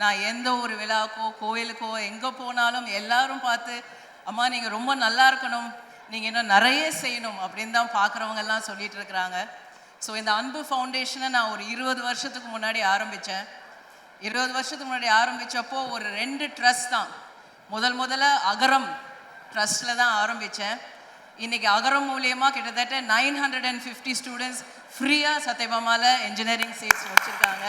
நான் எந்த ஒரு விழாக்கோ கோயிலுக்கோ எங்கே போனாலும் எல்லாரும் பார்த்து அம்மா நீங்கள் ரொம்ப நல்லா இருக்கணும், நீங்கள் இன்னும் நிறைய செய்யணும் அப்படின்னு தான் பார்க்குறவங்க எல்லாம் சொல்லிட்டு இருக்கிறாங்க. ஸோ இந்த அன்பு ஃபவுண்டேஷனை நான் ஒரு 20 வருஷத்துக்கு முன்னாடி ஆரம்பித்தேன். 20 வருஷத்துக்கு முன்னாடி ஆரம்பித்தப்போ ஒரு 2 ட்ரஸ்ட் தான். முதல்ல அகரம் ட்ரஸ்ட்டில் தான் ஆரம்பித்தேன். இன்றைக்கி அகரம் மூலியமாக கிட்டத்தட்ட 950 ஸ்டூடெண்ட்ஸ் ஃப்ரீயாக சத்யபாமாவில் இன்ஜினியரிங் சீட்ஸ் வச்சுருக்காங்க.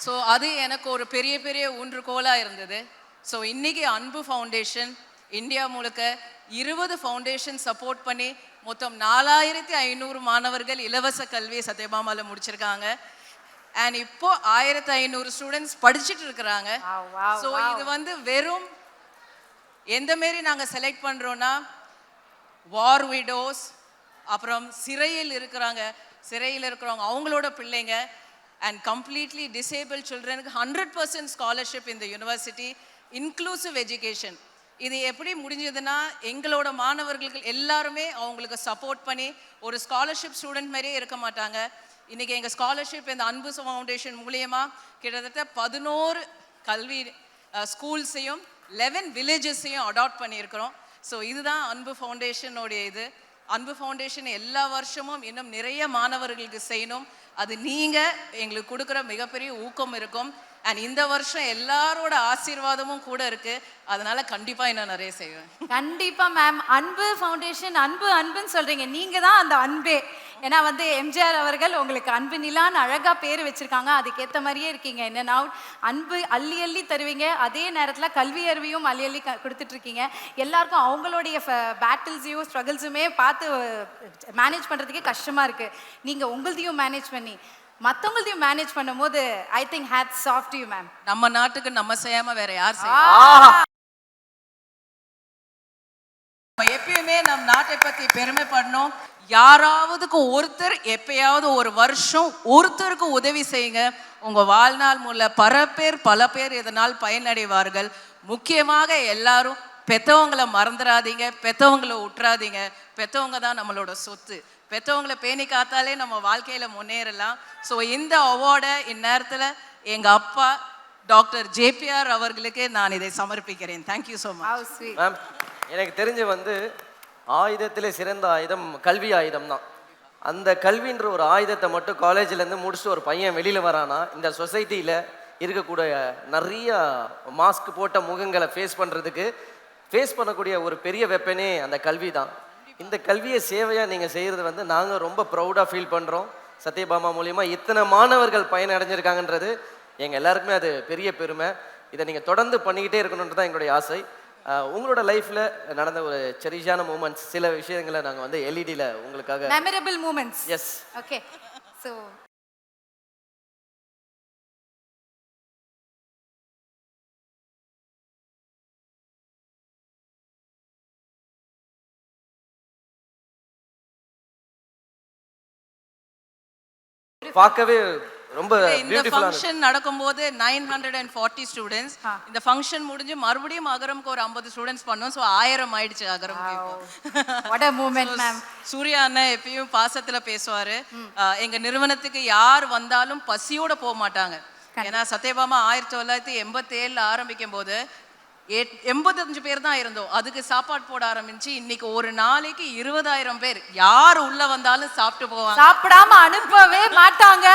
ஸோ அது எனக்கு ஒரு பெரிய ஊன்றுகோலாக இருந்தது. ஸோ இன்றைக்கி அன்பு ஃபவுண்டேஷன் இந்தியா முழுக்க 20 ஃபவுண்டேஷன் சப்போர்ட் பண்ணி மொத்தம் 4500 மாணவர்கள் இலவச கல்வியை சத்யபாமாவில் முடிச்சிருக்காங்க. அண்ட் இப்போ 1500 ஸ்டூடெண்ட்ஸ் படிச்சுட்டு இருக்கிறாங்க. ஸோ இது வந்து வெறும் எந்த மாரி நாங்கள் செலக்ட் பண்ணுறோன்னா, வார் விடோஸ், அப்புறம் சிறையில் இருக்கிறவங்க அவங்களோட பிள்ளைங்க, அண்ட் கம்ப்ளீட்லி டிசேபிள் சில்ட்ரனுக்கு 100% ஸ்காலர்ஷிப் இந்த யூனிவர்சிட்டி, இன்க்ளூசிவ் எஜுகேஷன். இது எப்படி முடிஞ்சதுன்னா, எங்களோட மாணவர்களுக்கு எல்லாருமே அவங்களுக்கு சப்போர்ட் பண்ணி ஒரு ஸ்காலர்ஷிப் ஸ்டூடெண்ட் மாதிரியே இருக்க மாட்டாங்க. இன்றைக்கி எங்கள் ஸ்காலர்ஷிப் இந்த அன்பு ஃபவுண்டேஷன் மூலியமாக கிட்டத்தட்ட 11 கல்வி ஸ்கூல்ஸையும் 11 வில்லேஜஸையும் அடாப்ட் பண்ணியிருக்கிறோம். ஸோ இதுதான் அன்பு ஃபவுண்டேஷனோடைய இது. அன்பு ஃபவுண்டேஷன் எல்லா வருஷமும் இன்னும் நிறைய மாணவர்களுக்கு செய்யணும். அது நீங்கள் எங்களுக்கு கொடுக்குற மிகப்பெரிய ஊக்கம் இருக்கும். அண்ட் இந்த வருஷம் எல்லாரோட ஆசீர்வாதமும் கூட இருக்கு. அதனால கண்டிப்பா இன்னும் நிறைய செய்வேன். கண்டிப்பா மேம். அன்பு ஃபவுண்டேஷன் அன்புன்னு சொல்றீங்க, நீங்க தான் அந்த அன்பே. ஏன்னா வந்து எம்ஜிஆர் அவர்கள் உங்களுக்கு அன்பு நிலான்னு அழகா பேர் வச்சிருக்காங்க. அதுக்கேற்ற மாதிரியே இருக்கீங்க. என்னன்னா அன்பு அள்ளி அள்ளி தருவீங்க, அதே நேரத்தில் கல்வி அறிவையும் அள்ளி அள்ளி கொடுத்துட்டு இருக்கீங்க. எல்லாருக்கும் அவங்களுடைய பேட்டில்ஸையும் ஸ்ட்ரகிள்ஸுமே பார்த்து மேனேஜ் பண்ணுறதுக்கே கஷ்டமாக இருக்குது. நீங்கள் உங்களதையும் மேனேஜ் பண்ணி மற்றவங்களையும் மேனேஜ் பண்ணும் போது I think hats off to you ma'am. நம்ம நாட்டுக்கு நம்ம செய்யாம வேற யார் செய்யலாம்? எப்பயுமே நம் நாட்டை பத்தி பெருமைப்படணும். யாராவதுக்கு ஒருத்தர் எப்பயாவது ஒரு வருஷம் ஒருத்தருக்கு உதவி செய்யுங்க. உங்க வாழ்நாள் மூல பல பேர் இதனால் பயனடைவார்கள். முக்கியமாக எல்லாரும் பெத்தவங்களை மறந்துடாதீங்க, பெத்தவங்களை விட்டுறாதீங்க. பெத்தவங்க தான் நம்மளோட சொத்து. பெற்றவங்களை பேணி காத்தாலே நம்ம வாழ்க்கையில் முன்னேறலாம். ஸோ இந்த அவார்டை இந்நேரத்தில் எங்கள் அப்பா டாக்டர் ஜேபிஆர் அவர்களுக்கு நான் இதை சமர்ப்பிக்கிறேன். Thank you so much. Ma'am தெரிஞ்சு வந்து ஆயுதத்திலே சிறந்த ஆயுதம் கல்வி ஆயுதம் தான். அந்த கல்வின்ற ஒரு ஆயுதத்தை மட்டும் காலேஜ்லேருந்து முடிச்சுட்டு ஒரு பையன் வெளியில் வரானா, இந்த சொசைட்டியில் இருக்கக்கூடிய நிறைய மாஸ்க் போட்ட முகங்களை ஃபேஸ் பண்ணக்கூடிய ஒரு பெரிய வெப்பனே அந்த கல்வி தான். இந்த கல்வியை சேவையாக நீங்கள் செய்கிறது வந்து நாங்கள் ரொம்ப ப்ரௌடாக ஃபீல் பண்ணுறோம். சத்யபாமா மூலிமா இத்தனை மாணவர்கள் பயனடைஞ்சிருக்காங்கன்றது எங்கள் எல்லாருக்குமே அது பெரிய பெருமை. இதை நீங்கள் தொடர்ந்து பண்ணிக்கிட்டே இருக்கணுன்றது தான் எங்களுடைய ஆசை. உங்களோட லைஃப்பில் நடந்த ஒரு செரிஷான மூமெண்ட்ஸ், சில விஷயங்களை நாங்கள் வந்து எல்இடியில் உங்களுக்காக memorable moments. Yes. Okay. So பார்க்கவே ரொம்ப இந்த ஃபங்க்ஷன் நடக்கும்போது 940 ஸ்டூடெண்ட்ஸ். இந்த ஃபங்க்ஷன் முடிஞ்சு மறுபடியும் அகரம்க்கு ஒரு 50 ஸ்டூடெண்ட்ஸ் பண்ணோம். ஸோ 1000 ஆயிடுச்சு அகரம்க்கு. What a moment ma'am. Surya அண்ணா எப்பயும் பாசத்துல பேசுவாரு. எங்க நிறுவனத்துக்கு யார் வந்தாலும் பசியோட போக மாட்டாங்க. ஏன்னா சத்யபாமா 1987 ஆரம்பிக்கும் போது 85 பேர் தான் இருந்தோம். அதுக்கு சாப்பாடு போட ஆரம்பிச்சு இன்னைக்கு ஒரு நாளைக்கு 20,000 பேர் யார் உள்ள வந்தாலும் சாப்பிட்டு போவாங்க. சாப்பிடாம அனுப்பவே மாட்டாங்க.